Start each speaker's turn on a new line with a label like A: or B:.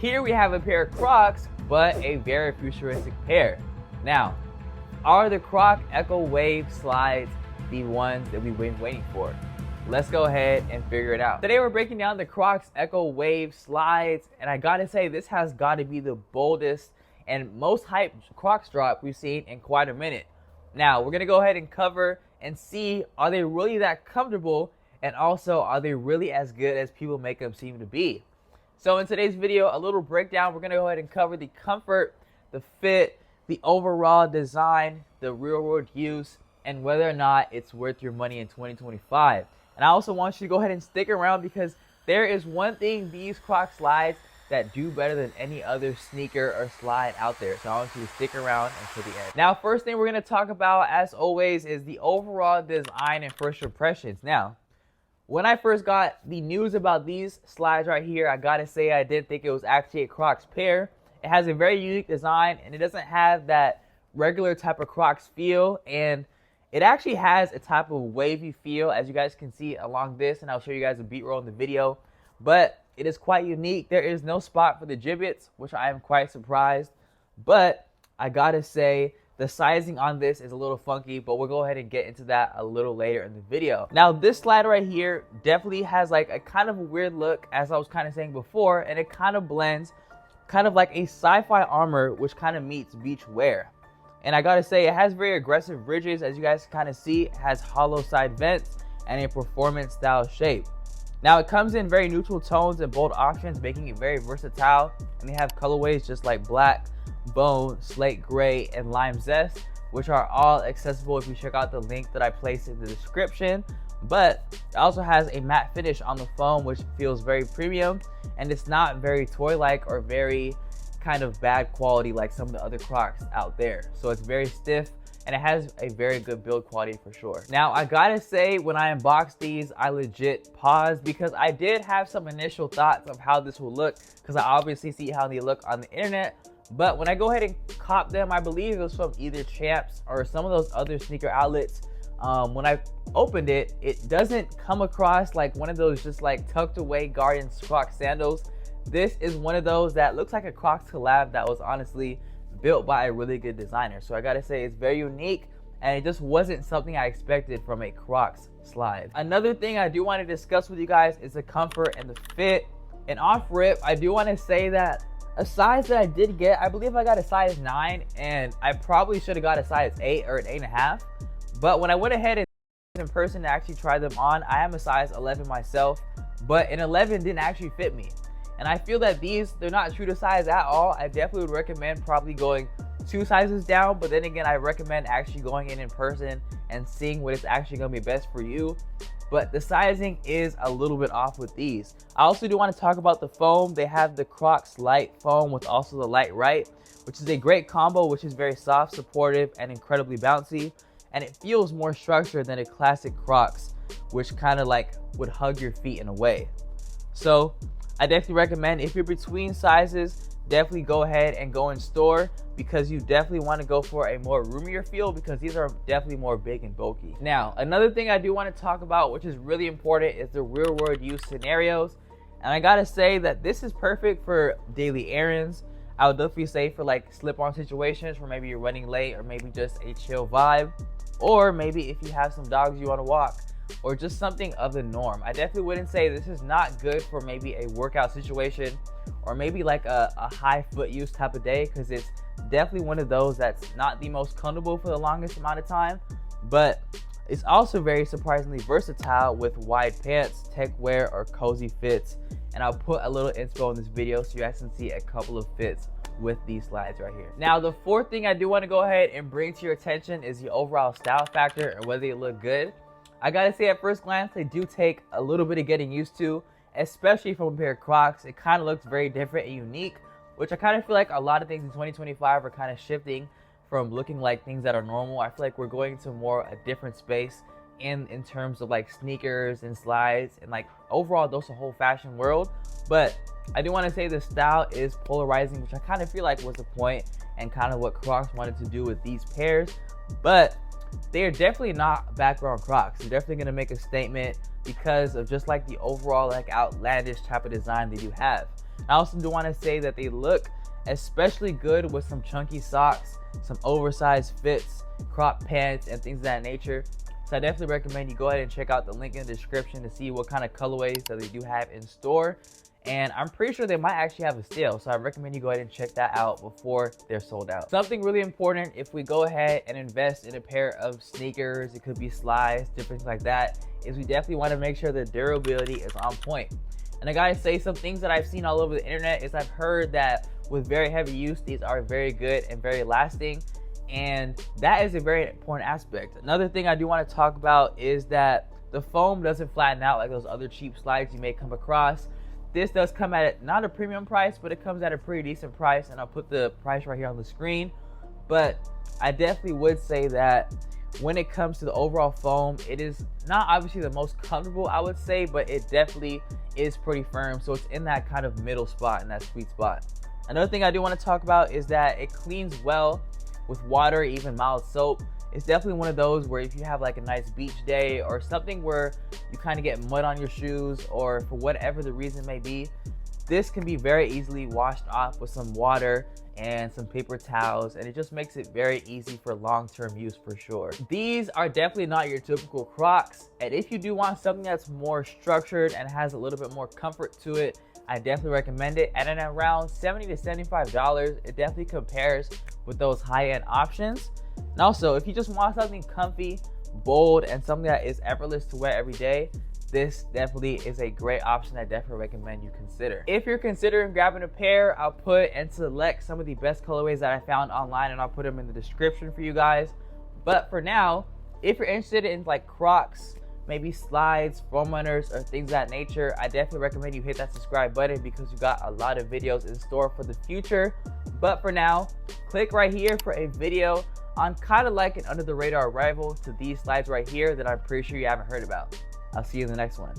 A: Here we have a pair of Crocs, but a very futuristic pair. Now, are the Croc Echo Wave slides the ones that we've been waiting for? Let's go ahead and figure it out. Today we're breaking down the Crocs Echo Wave slides, and I gotta say this has got to be the boldest and most hyped Crocs drop we've seen in quite a minute. Now, we're gonna go ahead and cover and see, are they really that comfortable, and also are they really as good as people make them seem to be? So in today's video, a little breakdown. We're gonna go ahead and cover the comfort, the fit, the overall design, the real world use, and whether or not it's worth your money in 2025. And I also want you to go ahead and stick around because there is one thing these Crocs slides that do better than any other sneaker or slide out there. So I want you to stick around until the end. Now, first thing we're gonna talk about, as always, is the overall design and first impressions. Now, when I first got the news about these slides right here, I gotta say I didn't think it was actually a Crocs pair. It has a very unique design and it doesn't have that regular type of Crocs feel, and it actually has a type of wavy feel, as you guys can see along this, and I'll show you guys a beat roll in the video. But it is quite unique. There is no spot for the gibbets, which I am quite surprised. But I gotta say, the sizing on this is a little funky, but we'll go ahead and get into that a little later in the video. Now, this slide right here definitely has like a kind of a weird look, as I was kind of saying before, and it kind of blends kind of like a sci-fi armor, which kind of meets beach wear. And I gotta say, it has very aggressive ridges, as you guys kind of see. It has hollow side vents and a performance style shape. Now, it comes in very neutral tones and bold options, making it very versatile. And they have colorways just like black, bone, slate gray, and lime zest, which are all accessible if you check out the link that I placed in the description. But it also has a matte finish on the foam, which feels very premium, and it's not very toy-like or very kind of bad quality like some of the other Crocs out there. So it's very stiff and it has a very good build quality for sure. Now, I gotta say, when I unboxed these, I legit paused because I did have some initial thoughts of how this will look, because I obviously see how they look on the internet. But when I go ahead and cop them, I believe it was from either Champs or some of those other sneaker outlets. When I opened it, it doesn't come across like one of those just like tucked away garden Crocs sandals. This is one of those that looks like a Crocs collab that was honestly built by a really good designer. So I gotta say, it's very unique, and it just wasn't something I expected from a Crocs slide. Another thing I do want to discuss with you guys is the comfort and the fit. And off rip, I do want to say that a size that I did get, I believe I got a size 9, and I probably should have got a size 8 or an 8.5. But when I went ahead and in person to actually try them on, I am a size 11 myself, but an 11 didn't actually fit me. And I feel that these, they're not true to size at all. I definitely would recommend probably going 2 sizes down, but then again, I recommend actually going in person and seeing what is actually gonna be best for you. But the sizing is a little bit off with these. I also do want to talk about the foam. They have the Crocs Light foam with also the Light Right, which is a great combo, which is very soft, supportive, and incredibly bouncy. And it feels more structured than a classic Crocs, which kind of like would hug your feet in a way. So I definitely recommend, if you're between sizes, definitely go ahead and go in store, because you definitely want to go for a more roomier feel, because these are definitely more big and bulky. Now, another thing I do want to talk about, which is really important, is the real world use scenarios. And I gotta say that this is perfect for daily errands. I would definitely say for like slip-on situations where maybe you're running late, or maybe just a chill vibe, or maybe if you have some dogs you want to walk, or just something of the norm. I definitely wouldn't say this is not good for maybe a workout situation, or maybe like a high foot use type of day, because it's definitely one of those that's not the most comfortable for the longest amount of time. But it's also very surprisingly versatile with wide pants, tech wear, or cozy fits. And I'll put a little inspo in this video so you guys can see a couple of fits with these slides right here. Now, the fourth thing I do want to go ahead and bring to your attention is the overall style factor and whether they look good. I gotta say, at first glance, they do take a little bit of getting used to, especially from a pair of Crocs. It kind of looks very different and unique, which I kind of feel like a lot of things in 2025 are kind of shifting from looking like things that are normal. I feel like we're going to more a different space in terms of like sneakers and slides, and like overall those the whole fashion world. But I do want to say the style is polarizing, which I kind of feel like was the point and kind of what Crocs wanted to do with these pairs. But they are definitely not background Crocs. They're definitely going to make a statement because of just like the overall like outlandish type of design they do have. I also do want to say that they look especially good with some chunky socks, some oversized fits, crop pants, and things of that nature. So I definitely recommend you go ahead and check out the link in the description to see what kind of colorways that they do have in store. And I'm pretty sure they might actually have a sale, so I recommend you go ahead and check that out before they're sold out. Something really important if we go ahead and invest in a pair of sneakers, it could be slides, different things like that, is we definitely want to make sure the durability is on point. And I gotta say, some things that I've seen all over the internet is I've heard that with very heavy use, these are very good and very lasting. And that is a very important aspect. Another thing I do want to talk about is that the foam doesn't flatten out like those other cheap slides you may come across. This does come at not a premium price, but it comes at a pretty decent price, and I'll put the price right here on the screen. But I definitely would say that when it comes to the overall foam, it is not obviously the most comfortable, I would say, but it definitely is pretty firm. So it's in that kind of middle spot, in that sweet spot. Another thing I do want to talk about is that it cleans well with water, even mild soap. It's definitely one of those where if you have like a nice beach day or something where you kind of get mud on your shoes, or for whatever the reason may be, this can be very easily washed off with some water and some paper towels, and it just makes it very easy for long-term use for sure. These are definitely not your typical Crocs, and if you do want something that's more structured and has a little bit more comfort to it, I definitely recommend it. And at around $70 to $75, it definitely compares with those high-end options. And also, if you just want something comfy, bold, and something that is effortless to wear every day, this definitely is a great option I definitely recommend you consider. If you're considering grabbing a pair, I'll put and select some of the best colorways that I found online, and I'll put them in the description for you guys. But for now, if you're interested in like Crocs, maybe slides, foam runners, or things of that nature, I definitely recommend you hit that subscribe button because you got a lot of videos in store for the future. But for now, click right here for a video on kind of like an under the radar rival to these slides right here that I'm pretty sure you haven't heard about. I'll see you in the next one.